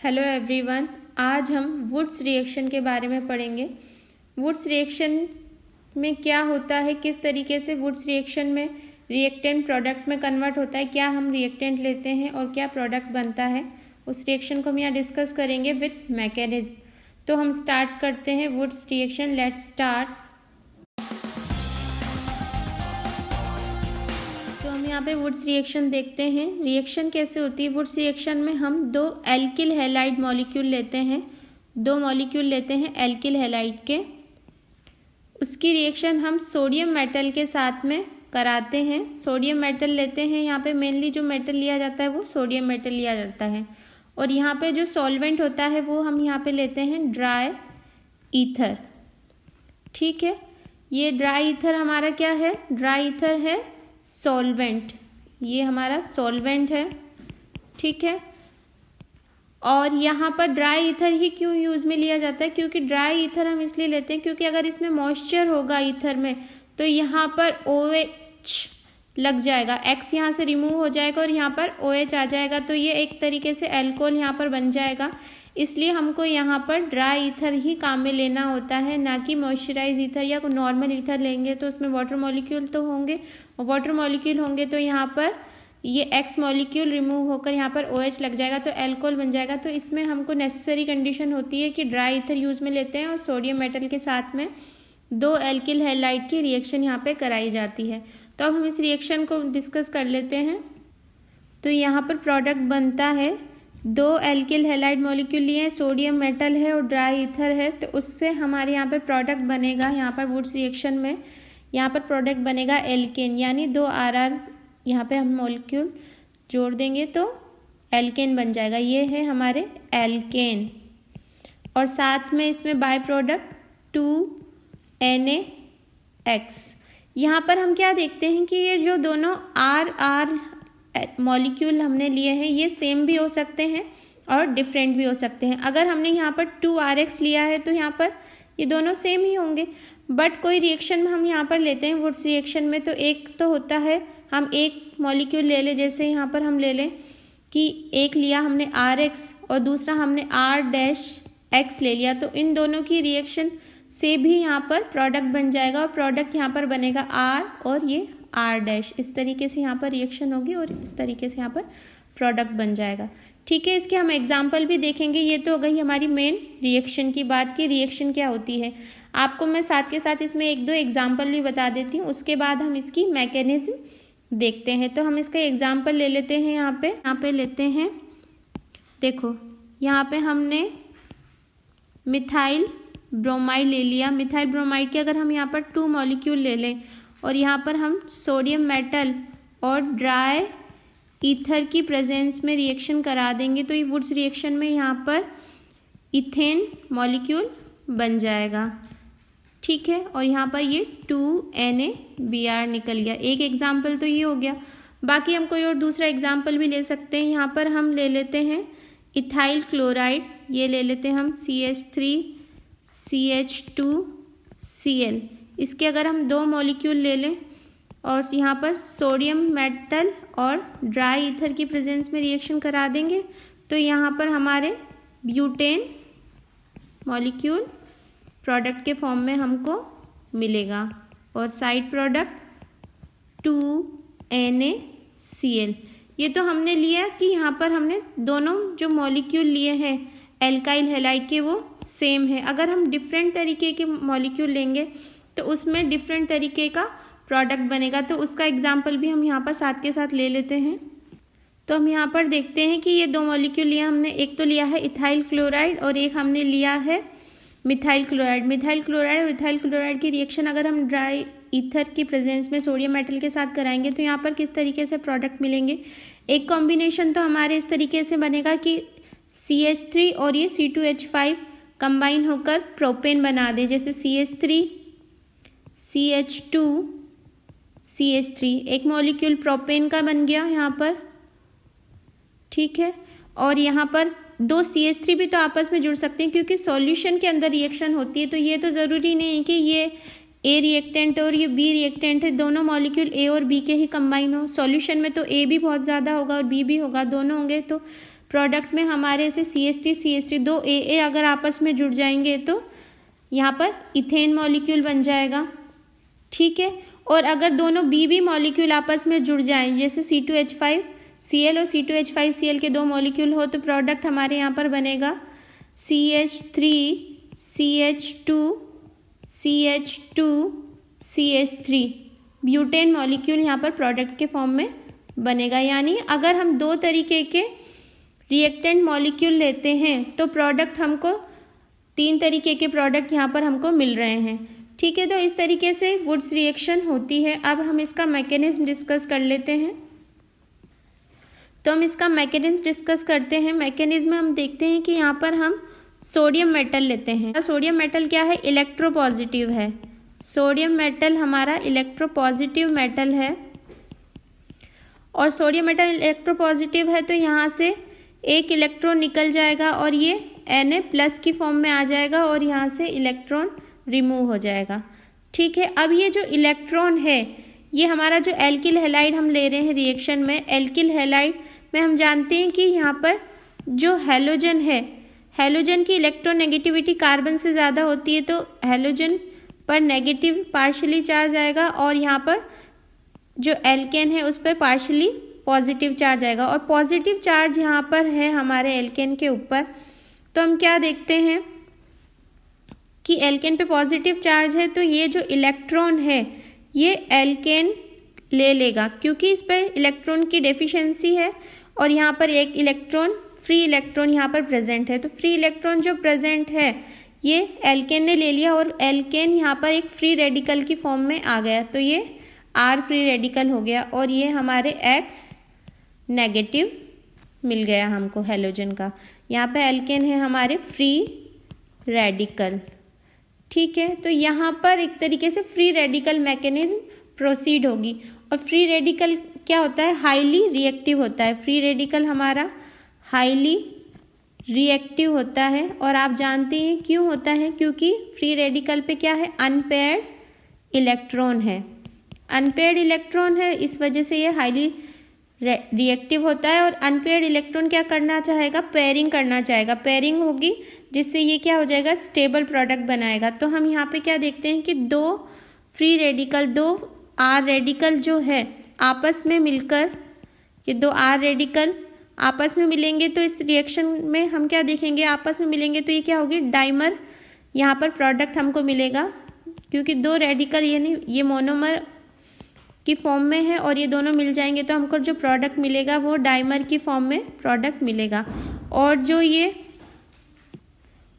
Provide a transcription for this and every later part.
Hello everyone, आज हम Wurtz reaction के बारे में पढ़ेंगे। वुड्स रिएक्शन में क्या होता है, किस तरीके से वुड्स रिएक्शन में रिएक्टेंट प्रोडक्ट में कन्वर्ट होता है, क्या हम रिएक्टेंट लेते हैं और क्या प्रोडक्ट बनता है, उस रिएक्शन को हम यहाँ डिस्कस करेंगे विथ मैकेनिज्म। तो हम स्टार्ट करते हैं वुड्स रिएक्शन। Let's start. यहाँ पे वुड्स रिएक्शन देखते हैं। रिएक्शन कैसे होती है? वुड्स रिएक्शन में हम दो एल्किल हैलाइड मॉलिक्यूल लेते हैं, दो मॉलिक्यूल लेते हैं एल्किल हैलाइड के। उसकी रिएक्शन हम सोडियम मेटल के साथ में कराते हैं। सोडियम मेटल लेते हैं, यहाँ पे मेनली जो मेटल लिया जाता है वो सोडियम मेटल लिया जाता है। और यहाँ पे जो सॉल्वेंट होता है वो हम यहाँ पे लेते हैं ड्राई ईथर। ठीक है, ये ड्राई ईथर हमारा क्या है? ड्राई ईथर है सॉल्वेंट, ये हमारा सॉल्वेंट है। ठीक है, और यहाँ पर ड्राई ईथर ही क्यों यूज़ में लिया जाता है? क्योंकि ड्राई ईथर हम इसलिए लेते हैं क्योंकि अगर इसमें मॉइस्चर होगा ईथर में तो यहाँ पर OH लग जाएगा, X यहाँ से रिमूव हो जाएगा और यहाँ पर OH आ जाएगा, तो ये एक तरीके से एल्कोहल यहाँ पर बन जाएगा। इसलिए हमको यहाँ पर ड्राई ईथर ही काम में लेना होता है, ना कि मॉइस्चराइज ईथर या नॉर्मल ईथर लेंगे तो उसमें वाटर मॉलिक्यूल तो होंगे, और वाटर मॉलिक्यूल होंगे तो यहाँ पर ये X मॉलिक्यूल रिमूव होकर यहाँ पर OH लग जाएगा तो एल्कोहल बन जाएगा। तो इसमें हमको नेसेसरी कंडीशन होती है कि ड्राई ईथर यूज़ में लेते हैं और सोडियम मेटल के साथ में दो एल्किल हैलाइड की रिएक्शन यहाँ पे कराई जाती है। तो अब हम इस रिएक्शन को डिस्कस कर लेते हैं। तो यहाँ पर प्रोडक्ट बनता है, दो एल्किल हैलाइड मॉलिक्यूल लिए हैं, सोडियम मेटल है और ड्राई ईथर है, तो उससे हमारे यहाँ पर प्रोडक्ट बनेगा। यहाँ पर वुड्स रिएक्शन में यहाँ पर प्रोडक्ट बनेगा एल्केन, यानी दो RR यहाँ पे हम मॉलिक्यूल जोड़ देंगे तो एल्केन बन जाएगा। ये है हमारे एल्केन, और साथ में इसमें बाय प्रोडक्ट 2NaX। यहाँ पर हम क्या देखते हैं कि ये जो दोनों RR मॉलिक्यूल हमने लिए हैं ये सेम भी हो सकते हैं और डिफरेंट भी हो सकते हैं। अगर हमने यहाँ पर 2RX लिया है तो यहाँ पर ये दोनों सेम ही होंगे, बट कोई रिएक्शन में हम यहाँ पर लेते हैं वुड्स रिएक्शन में तो एक तो होता है हम एक मॉलिक्यूल ले लें, जैसे यहाँ पर हम ले लें कि एक लिया हमने RX और दूसरा हमने R-X ले लिया, तो इन दोनों की रिएक्शन से भी यहाँ पर प्रोडक्ट बन जाएगा और प्रोडक्ट यहाँ पर बनेगा R और ये R-। इस तरीके से यहाँ पर रिएक्शन होगी और इस तरीके से यहाँ पर प्रोडक्ट बन जाएगा। ठीक है, इसके हम एग्जाम्पल भी देखेंगे। ये तो हो गई हमारी मेन रिएक्शन की बात की रिएक्शन क्या होती है। आपको मैं साथ के साथ इसमें एक दो एग्जाम्पल भी बता देती हूँ, उसके बाद हम इसकी मैकेनिज्म देखते हैं। तो हम इसका एग्जाम्पल ले लेते हैं। यहाँ पे लेते हैं, देखो यहाँ पे हमने मिथाइल ब्रोमाइड ले लिया। मिथाइल ब्रोमाइड के अगर हम यहाँ पर 2 मॉलिक्यूल ले लें और यहाँ पर हम सोडियम मेटल और ड्राई ईथर की प्रेजेंस में रिएक्शन करा देंगे तो ये वुड्स रिएक्शन में यहाँ पर इथेन मॉलिक्यूल बन जाएगा। ठीक है, और यहाँ पर ये 2NaBr निकल गया। एक एग्जाम्पल तो ये हो गया, बाकी हम कोई और दूसरा एग्जाम्पल भी ले सकते हैं। यहाँ पर हम ले लेते हैं इथाइल क्लोराइड, ये ले लेते हैं हम CH3CH2Cl। इसके अगर हम 2 मॉलिक्यूल ले लें और यहाँ पर सोडियम मेटल और ड्राई ईथर की प्रेजेंस में रिएक्शन करा देंगे तो यहाँ पर हमारे ब्यूटेन मॉलिक्यूल प्रोडक्ट के फॉर्म में हमको मिलेगा और साइड प्रोडक्ट 2NaCl। ये तो हमने लिया कि यहाँ पर हमने दोनों जो मॉलिक्यूल लिए हैं एल्काइल हैलाइड के वो सेम है। अगर हम डिफरेंट तरीके के मॉलिक्यूल लेंगे तो उसमें डिफरेंट तरीके का प्रोडक्ट बनेगा, तो उसका एग्जाम्पल भी हम यहाँ पर साथ के साथ ले लेते हैं। तो हम यहाँ पर देखते हैं कि ये 2 मॉलिक्यूल लिया हमने, एक तो लिया है इथाइल क्लोराइड और एक हमने लिया है मिथाइल क्लोराइड। मिथाइल क्लोराइड और इथाइल क्लोराइड की रिएक्शन अगर हम ड्राई ईथर की प्रेजेंस में सोडियम मेटल के साथ कराएंगे तो यहाँ पर किस तरीके से प्रोडक्ट मिलेंगे। एक कॉम्बिनेशन तो हमारे इस तरीके से बनेगा कि CH3 और ये C2H5 कंबाइन होकर प्रोपेन बना दें, जैसे CH3 CH2 CH3 एक मॉलिक्यूल प्रोपेन का बन गया यहाँ पर। ठीक है, और यहाँ पर 2 CH3 भी तो आपस में जुड़ सकते हैं क्योंकि सॉल्यूशन के अंदर रिएक्शन होती है, तो ये तो ज़रूरी नहीं है कि ये A रिएक्टेंट और ये B रिएक्टेंट है, दोनों मॉलिक्यूल A और B के ही कंबाइन हो। सॉल्यूशन में तो A भी बहुत ज़्यादा होगा और B भी होगा, दोनों होंगे तो प्रोडक्ट में हमारे से CH3 दो AA अगर आपस में जुड़ जाएंगे तो यहाँ पर इथेन मॉलिक्यूल बन जाएगा, ठीक है। और अगर दोनों BB मॉलिक्यूल आपस में जुड़ जाएं, जैसे C2H5Cl और C2H5Cl के दो मॉलिक्यूल हो, तो प्रोडक्ट हमारे यहाँ पर बनेगा CH3CH2CH2CH3 ब्यूटेन मॉलिक्यूल यहाँ पर प्रोडक्ट के फॉर्म में बनेगा। यानी अगर हम दो तरीके के रिएक्टेंट मॉलिक्यूल लेते हैं तो प्रोडक्ट हमको 3 तरीके के प्रोडक्ट यहाँ पर हमको मिल रहे हैं, ठीक है। तो इस तरीके से वुड्स रिएक्शन होती है। अब हम इसका मैकेनिज्म डिस्कस कर लेते हैं। तो हम इसका मैकेनिज्म डिस्कस करते हैं। मैकेनिज्म में हम देखते हैं कि यहाँ पर हम सोडियम मेटल लेते हैं। सोडियम मेटल क्या है? इलेक्ट्रोपॉजिटिव है। सोडियम मेटल हमारा इलेक्ट्रोपॉजिटिव मेटल है और सोडियम मेटल इलेक्ट्रोपॉजिटिव है तो यहाँ से एक इलेक्ट्रॉन निकल जाएगा और ये Na+ की फॉर्म में आ जाएगा और यहाँ से इलेक्ट्रॉन रिमूव हो जाएगा, ठीक है। अब ये जो इलेक्ट्रॉन है, ये हमारा जो एल्किल हैलाइड हम ले रहे हैं रिएक्शन में, एल्किल हैलाइड में हम जानते हैं कि यहाँ पर जो हैलोजन है, हैलोजन की इलेक्ट्रोनेगेटिविटी कार्बन से ज़्यादा होती है, तो हैलोजन पर नेगेटिव पार्शियली चार्ज आएगा और यहाँ पर जो एल्केन है उस पर पार्शियली पॉजिटिव चार्ज आएगा। और पॉजिटिव चार्ज यहाँ पर है हमारे एल्केन के ऊपर, तो हम क्या देखते हैं कि एल्केन पे पॉजिटिव चार्ज है, तो ये जो इलेक्ट्रॉन है ये एल्केन ले लेगा क्योंकि इस पर इलेक्ट्रॉन की डेफिशिएंसी है और यहाँ पर एक इलेक्ट्रॉन फ्री इलेक्ट्रॉन यहाँ पर प्रेजेंट है। तो फ्री इलेक्ट्रॉन जो प्रेजेंट है ये एल्केन ने ले लिया और एल्केन यहाँ पर एक फ्री रेडिकल की फॉर्म में आ गया, तो ये R फ्री रेडिकल हो गया और ये हमारे X नेगेटिव मिल गया हमको हैलोजन का। यहाँ पे एल्केन है हमारे फ्री रेडिकल, ठीक है। तो यहाँ पर एक तरीके से फ्री रेडिकल मैकेनिज्म प्रोसीड होगी। और फ्री रेडिकल क्या होता है? हाईली रिएक्टिव होता है। फ्री रेडिकल हमारा हाईली रिएक्टिव होता है और आप जानते हैं क्यों होता है, क्योंकि फ्री रेडिकल पे क्या है? अनपेयर्ड इलेक्ट्रॉन है। अनपेयर्ड इलेक्ट्रॉन है, इस वजह से ये हाईली रिएक्टिव होता है। और अनपेयर्ड इलेक्ट्रॉन क्या करना चाहेगा? पेयरिंग करना चाहेगा। पेयरिंग होगी जिससे ये क्या हो जाएगा? स्टेबल प्रोडक्ट बनाएगा। तो हम यहाँ पे क्या देखते हैं कि दो फ्री रेडिकल, दो R रेडिकल जो है आपस में मिलकर, ये दो R रेडिकल आपस में मिलेंगे तो इस रिएक्शन में हम क्या देखेंगे? आपस में मिलेंगे तो ये क्या होगी? डाइमर यहाँ पर प्रोडक्ट हमको मिलेगा क्योंकि दो रेडिकल यानी ये मोनोमर की फॉर्म में है और ये दोनों मिल जाएंगे तो हमको जो प्रोडक्ट मिलेगा वो डाइमर की फॉर्म में प्रोडक्ट मिलेगा।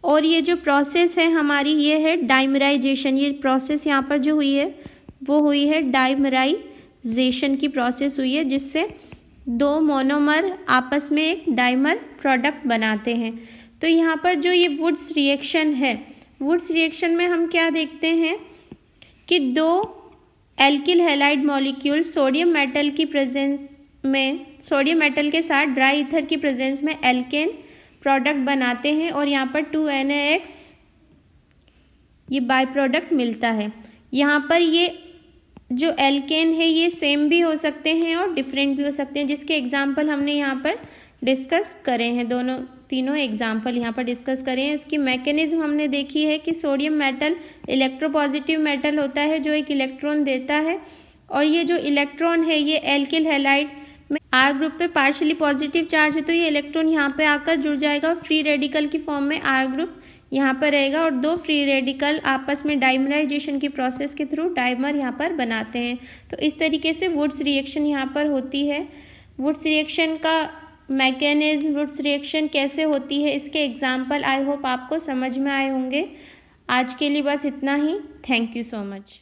और ये जो प्रोसेस है हमारी ये है डाइमराइजेशन। ये प्रोसेस यहाँ पर जो हुई है वो हुई है डाइमराइजेशन की प्रोसेस हुई है, जिससे दो मोनोमर आपस में एक डाइमर प्रोडक्ट बनाते हैं। तो यहाँ पर जो ये वुड्स रिएक्शन है, वुड्स रिएक्शन में हम क्या देखते हैं कि दो alkyl halide molecule sodium metal की प्रेजेंस में, सोडियम मेटल के साथ ड्राई ईथर की प्रेजेंस में एल्केन प्रोडक्ट बनाते हैं और यहाँ पर 2NaX ये बाय प्रोडक्ट मिलता है। यहाँ पर ये जो एल्केन है ये सेम भी हो सकते हैं और डिफरेंट भी हो सकते हैं, जिसके एग्जाम्पल हमने यहाँ पर डिस्कस करे हैं। तीनों एग्जाम्पल यहाँ पर डिस्कस करें हैं। इसकी मैकेनिज्म हमने देखी है कि सोडियम मेटल इलेक्ट्रोपॉजिटिव मेटल होता है जो एक इलेक्ट्रॉन देता है और ये जो इलेक्ट्रॉन है ये एल्किल हैलाइड में R ग्रुप पे पार्शियली पॉजिटिव चार्ज है तो ये इलेक्ट्रॉन यहाँ पे आकर जुड़ जाएगा और फ्री रेडिकल की फॉर्म में R ग्रुप यहाँ पर रहेगा और दो फ्री रेडिकल आपस में डाइमराइजेशन की प्रोसेस के थ्रू डाइमर यहाँ पर बनाते हैं। तो इस तरीके से वुड्स रिएक्शन यहाँ पर होती है। वुड्स रिएक्शन का मैकेनिज्म, वुड्स रिएक्शन कैसे होती है, इसके एग्जाम्पल आई होप आपको समझ में आए होंगे। आज के लिए बस इतना ही। Thank you so much.